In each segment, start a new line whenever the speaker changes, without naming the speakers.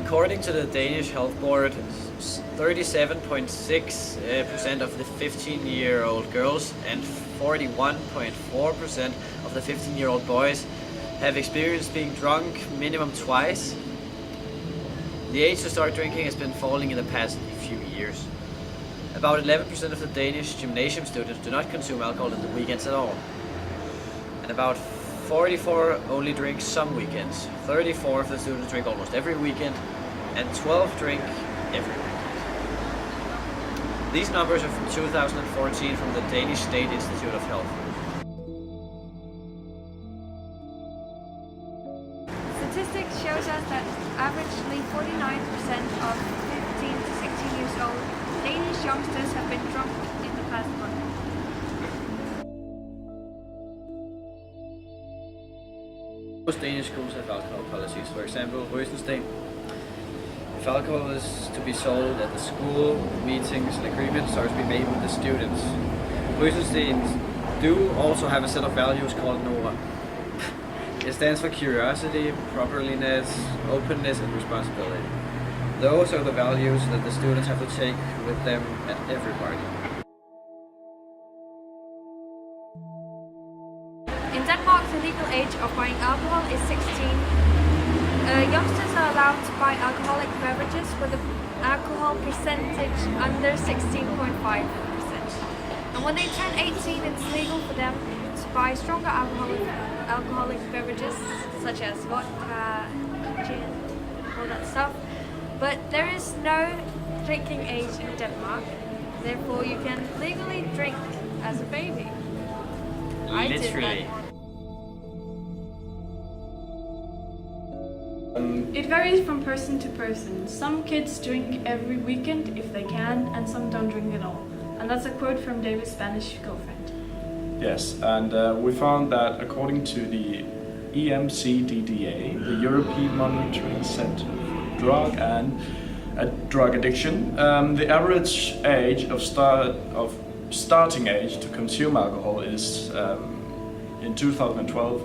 According to the Danish Health Board, 37.6% of the 15-year-old girls and 41.4% of the 15-year-old boys have experienced being drunk minimum twice. The age to start drinking has been falling in the past few years. About 11% of the Danish gymnasium students do not consume alcohol in the weekends at all. And about 44 only drink some weekends. 34 of the students drink almost every weekend, and 12 drink every weekend. These numbers are from 2014 from the Danish State Institute of Health.
Statistics shows us that averagely 49% of 15 to 16 years old Danish youngsters have been drunk in the past month.
Most Danish schools have alcohol policies. For example, Røsensdag. If alcohol is to be sold at the school, meetings and agreements are to be made with the students. Røsensdag do also have a set of values called Omra. It stands for curiosity, properliness, openness and responsibility. Those are the values that the students have to take with them at every party.
In Denmark, the legal age of buying alcohol is 16. Youngsters are allowed to buy alcoholic beverages with an alcohol percentage under 16.5%. And when they turn 18, it's legal for them to buy stronger alcoholic beverages, such as vodka, gin, all that stuff. But there is no drinking age in Denmark, therefore you can legally drink as a baby.
Literally.
It varies from person to person. Some kids drink every weekend if they can, and some don't drink at all. And that's a quote from David's Spanish girlfriend.
Yes, and we found that according to the EMCDDA, the European Monitoring Center for Drug and Drug Addiction, the average age of starting age to consume alcohol is in 2012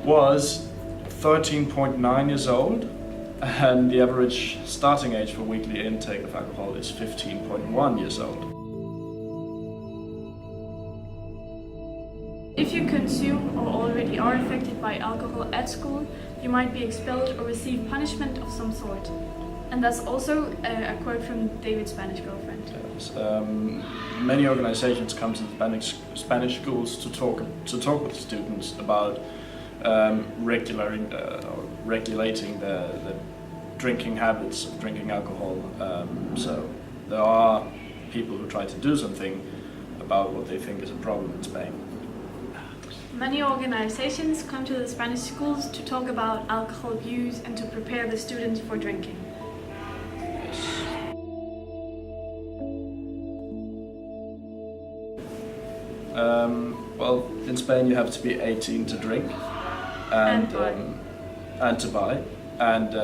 was 13.9 years old, and the average starting age for weekly intake of alcohol is 15.1 years old.
If you consume or already are affected by alcohol at school, you might be expelled or receive punishment of some sort. And that's also a quote from David's Spanish girlfriend.
Yes, many organizations come to the Spanish schools to talk with the students about regulating the drinking habits of drinking alcohol. So there are people who try to do something about what they think is a problem in Spain.
Many organizations come to the Spanish schools to talk about alcohol abuse and to prepare the students for drinking.
Well, in Spain you have to be 18 to drink and to buy. And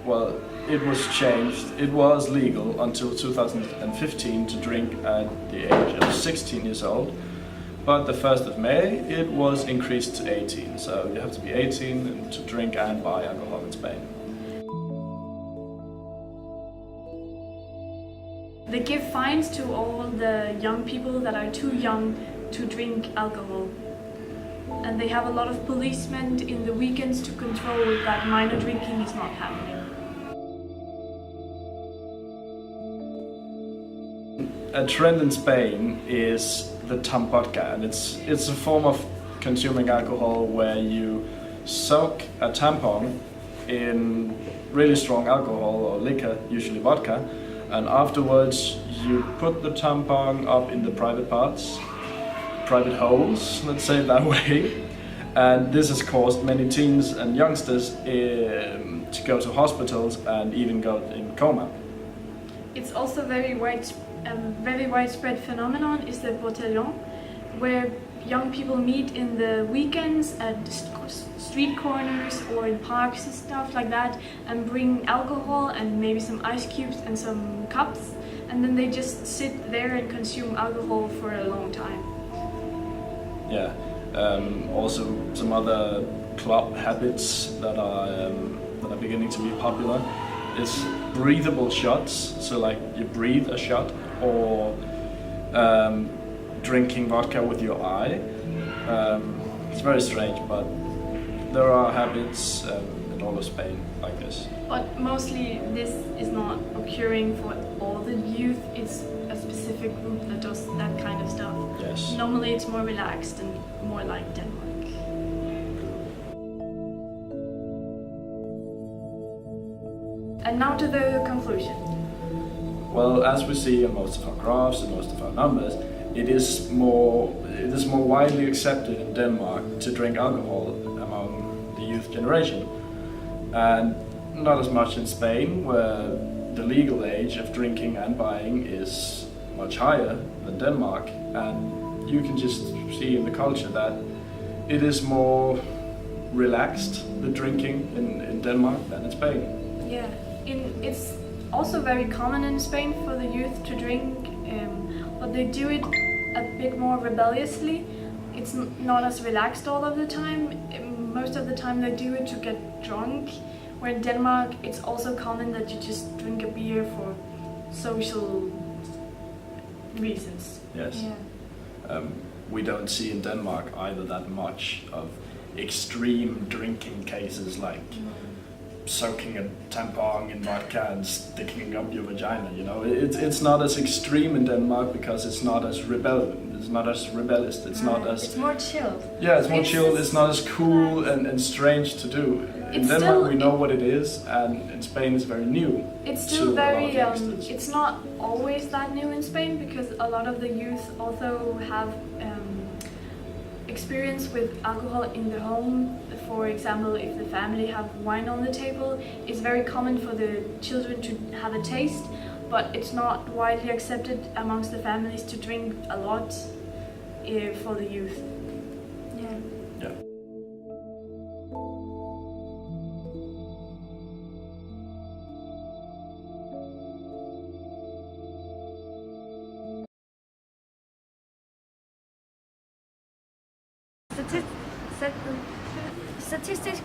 well, it was changed. It was legal until 2015 to drink at the age of 16 years old. But the 1st of May it was increased to 18. So you have to be 18 to drink and buy alcohol in Spain.
They give fines to all the young people that are too young to drink alcohol. And they have a lot of policemen in the weekends to control that minor drinking is not happening.
A trend in Spain is the tampotca, and it's a form of consuming alcohol where you soak a tampon in really strong alcohol or liquor, usually vodka, and afterwards you put the tampon up in the private parts, private holes, let's say it that way. And this has caused many teens and youngsters to go to hospitals and even go in coma.
It's also a very widespread phenomenon is the botellon, where young people meet in the weekends at street corners or in parks and stuff like that and bring alcohol and maybe some ice cubes and some cups, and then they just sit there and consume alcohol for a long time.
Yeah, also some other club habits that are that are beginning to be popular is breathable shots. So like you breathe a shot, or drinking vodka with your eye. It's very strange, but there are habits in all of Spain like this.
But mostly this is not occurring for all the youth, it's a specific group that does that kind of stuff.
Yes.
Normally it's more relaxed and more like Denmark. And now to the conclusion.
Well, as we see in most of our graphs and most of our numbers, it is more widely accepted in Denmark to drink alcohol among the youth generation, and not as much in Spain, where the legal age of drinking and buying is much higher than Denmark, and you can just see in the culture that it is more relaxed, the drinking in Denmark, than in Spain.
Yeah, it's also very common in Spain for the youth to drink, but they do it a bit more rebelliously. It's not as relaxed all of the time. Most of the time they do it to get drunk, where in Denmark it's also common that you just drink a beer for social reasons.
Yes.
Yeah.
We don't see in Denmark either that much of extreme drinking cases like soaking a tampon in vodka and sticking up your vagina, you know. It's not as extreme in Denmark because it's not as rebellious. It's not as
It's more chilled.
yeah, it's more chilled. It's not as cool and strange to do. In
It's
Denmark
still-
we know what it is, and in Spain it's very new.
It's
to
still
a lot of
very,
youngsters.
it's not always that new in Spain, because a lot of the youth also have experience with alcohol in the home. For example, if the family have wine on the table, it's very common for the children to have a taste, but it's not widely accepted amongst the families to drink a lot for the youth. Yeah.
Yeah.
Statistics.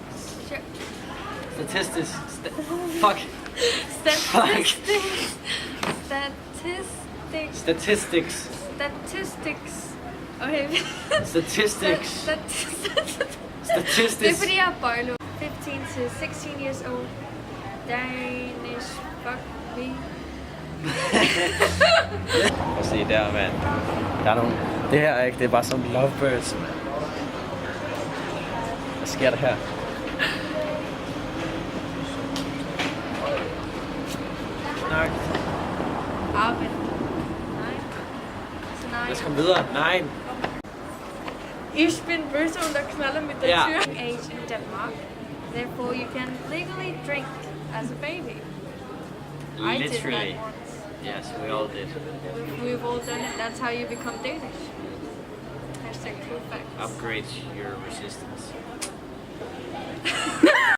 Statistics. Fuck.
Statistics.
Statistics.
Statistics. Okay.
Statistics.
Det er
Statistics.
fordi jeg er bøjlo. 15 to 16 years old. Danish. Fuck me.
Prøv at se der, mand. Der er nogle... Det her er ikke, det er bare sådan lovebirds. Hvad sker der her? Nej.
Arben. Nej. Så nej.
Lad os komme videre. Nej.
Ich bin person, der knaller mit der
Ja.
Tür. Age in Denmark. Therefore, you can legally drink as a baby. I did
Literally.
that once.
Yes, we all did.
We've all done it. That's how you become Danish. Hashtag true facts.
Upgrade your resistance.